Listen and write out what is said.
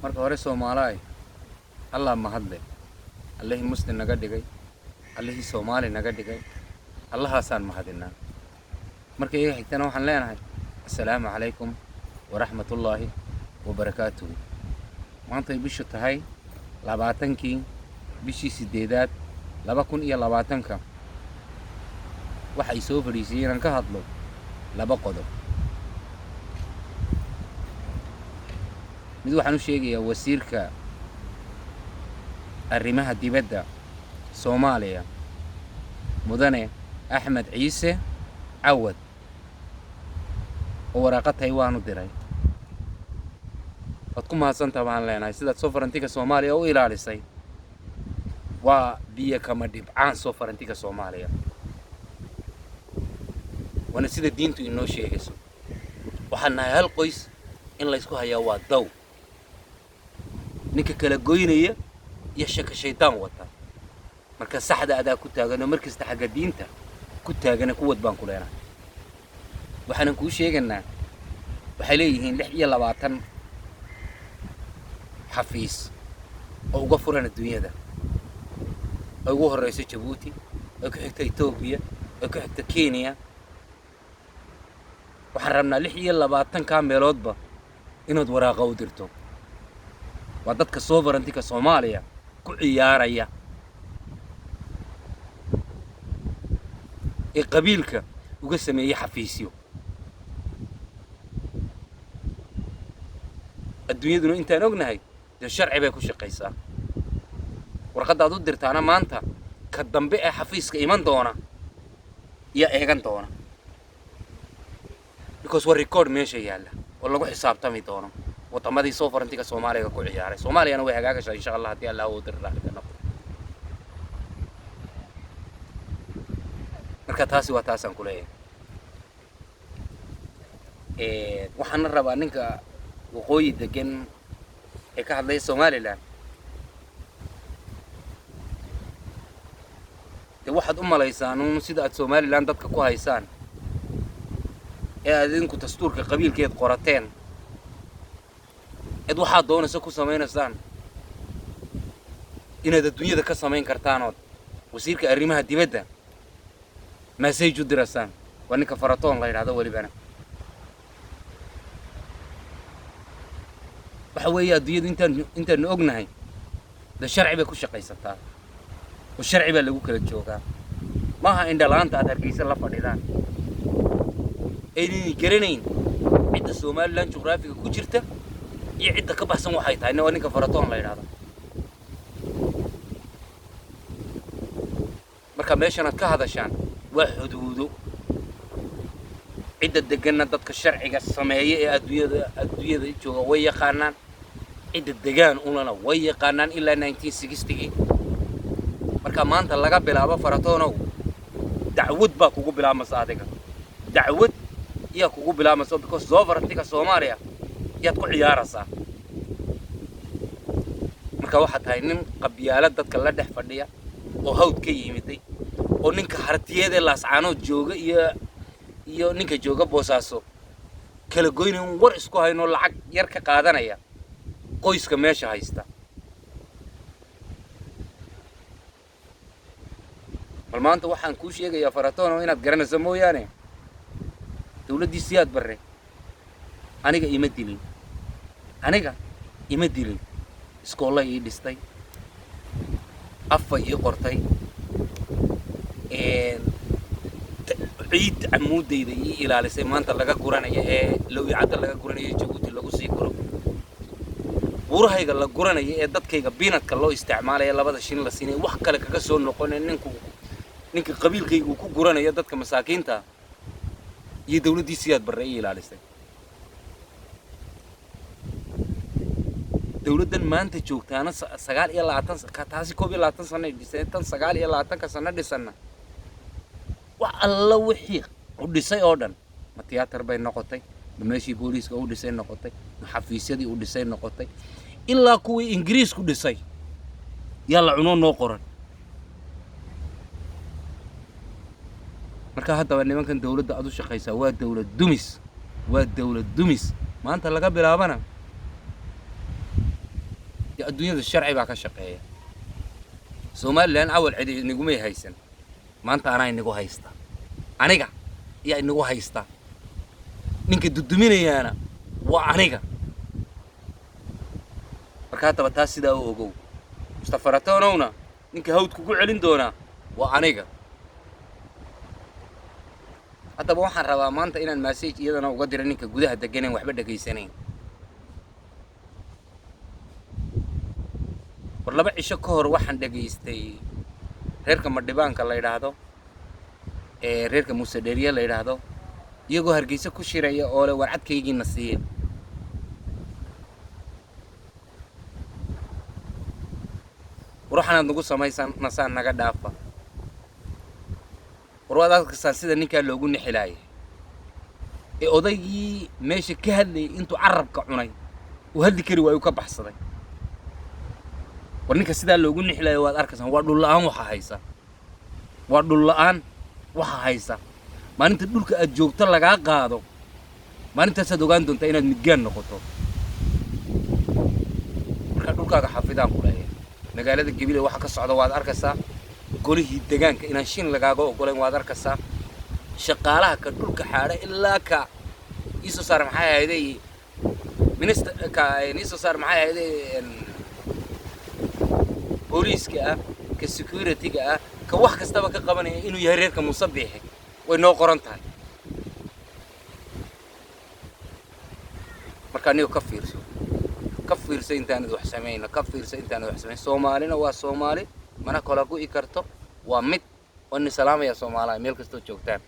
marka hore Soomaaliya Allah mahadle Allahi muslim naga dhigay Allahi Soomaali naga dhigay Allahaasaan mahadinaa marka iyaga xigtana waxaan leenahay assalaamu calaykum waraxmatullaahi wabarakaatuhu maanta ay bishu tahay 20kii bishii 8aad 2020ka waxay soo fariisiyeen ka hadlo laba qodob mid waxaan u sheegayaa wasiirka arrimaha dibadda Soomaaliya mudane Axmed Ciise Cawad oo waraaqad Taiwan u diray wad ku mahadsantahay baan leenahay sidaad sovereignty-ga Soomaaliya u ilaalisay waa biyo kama dhibcaan sovereignty-ga Soomaaliya wana sida diintu inoo sheegayso waxaan nahay hal qoys in la isku hayaa waa daw ninka kala goynaya iyo shaka shaydaan wata marka saxda adaa ku taagan markasta xagga diinta ku taagan kuwad baan ku leenahay waxaan ku sheeganaa waxay leeyihiin 26 xafiis oo uga furan adduunyada oo ugu horeysa Djibouti oo ku xigta Ethiopia oo ku xigta Kenya waxaan rabnaa 26 ka meeloodba inaad waraaqa u dirto waa dadka sovereignty-ga Soomaaliya ku ciyaaraya ee qabiilka uga sameeyay xafiisyo adduunyaduna intaan ognahay sharci bay ku shaqeysaa warqadda aad u dirtaana maanta ka dambe ee xafiiska iman doona iyo eegan doona because waa record meesha yaala oo lagu xisaabtami doono wadamadii sovereignty-ga Soomaaliya ku ciyaaray Soomaaliyana way hagaagashay insha Allah hadii Allah uu diraa marka taasi waa taasan ku leeyahay waxaan rabaa ninka waqooyi degan ee ka hadlay Soomaaliland waxaad u malaysaan sida aad Soomaaliland dadka ku haysaan ee adinku dastuurka qabiilkeed qorateen id waxa doonaysa ku sameeynaysan inaad adduunyada ka sameyn kartaan oo wasiirka arrimaha dibadda message u dirasaan waa ninka faratoon la yiraahdo walibana waxa weeye adduunyada intaan ognahay da sharci bay ku shaqeysataa oo sharci baa lagu kala joogaa maaha in dhalaanta aad hargeysa la fadhidaan ayni garanayn cidda Soomaaliland juqraafiga ku jirta iyo cidda ka baxsan waxay tahay waa ninka faratoon la yiraahdo marka meeshan aad ka hadashaan waa xuduudo cidda deganna dadka sharciga sameeyay ee adduunyada jooga way yaqaanaan cidda degaan ulana way yaqaanaan ilaa 1960 marka maanta laga bilaabo faratoonow dacwad baa kugu bilaabmaysa adiga dacwad iyo kugu bilaabmaysa because sovereignty-ga Soomaaliya yaad ku ciyaaraysaa marka waxa tahay nin qabyaalad dadka la dhex fadhiya oo hawd ka yimiday oo ninka hartiyada laascaano jooga iyo ninka jooga Boosaaso kala goynay war isku hayno lacag yar ka qaadanaya qoyska meesha haysta bal maanta waxaan ku sheegayaa faratoon inaad garanayso mooyaane dawladii siyaad barre aniga ima dilin iskoolay ii dhistay afay ii qortay ciid amuudayda ii ilaalisay maanta laga guranaya ee lawicada laga guranayo Djibouti lagu sii guro buurahayga la guranaya ee dadkayga biinadka loo isticmaalay labada shin la siinay wax kale kaga soo noqonay ninka qabiilkaygu ku guranayo dadka masaakiinta iyo dawladii siyaad barre ii ilaalisay dawladdan maanta joogtaana 29 ka taasi 22 sano dhisay tan 29 sano dhisana wax alla wixii u dhisay oo dhan ma tiyaatar bay noqotay ma meeshii booliiska u dhisay noqotay ma xafiisyadii u dhisay noqotay ilaa kuwii Ingiriis ku dhisay yalla cuno noo qoran marka hadda nimankan dawladda aad u shaqeysaa waa dawlad dumis maanta laga bilaabana dee adduunyada sharci baa ka shaqeeya somalilan awal cidi inagumay haysan maanta anaa inagu haysta aniga ayaa inagu haysta ninka duduminayaana waa aniga marka haddaba taas sidaa u ogow mustafa ratonowna ninka hawd kugu celin doonaa waa aniga haddaba waxaan rabaa maanta inaan message iyadana uga diro ninka gudaha deganeen waxba dhageysanayn war 2 cisho ka hor waxaan dhageystay reerka madhibaanka la yiraahdo reerka Muuse Dheeriye la yiraahdo iyagoo Hargeysa ku shiraya oo le warcadkaygiina siiyay ruuxana nagu samaysan nasaan naga dhaafa warwadaadka sida ninka loogu nixilay odaygii meesha ka hadlay intuu carabka cunay uu hadli kari waayo ka baxsaday war ninka sida loogu nixilay waad arkaysan waa dhul la'aan waxa haysa waa dhul la'aan waxa haysa maalinta dhulka aad joogto laga qaado maalintaas aad ogaan doontaa inaad midgaan noqoto marka dhulkaaga xafidaan ku leeyahay magaalada Gabiley waxa ka socda waad arkaysaa golihii deegaanka inaan shin lagaaga ogoleen waad arkaysaa shaqaalaha ka dhulka xaadha ilaa ka isu saar maxay ahaydey minister ka isu saar maxay ahaydey booliiska ka security-ga ka wax kastaba ka qabanaya inuu yahay reerka Muuse Biixi way noo qoran tahay marka anigu ka fiirso intaan wax sameeyno ka fiirso intaan wax sameeyno Soomaalina waa Soomaali mana kala go'i karto waa mid oo ni salaamaya Soomaaliya meel kasta joogtaan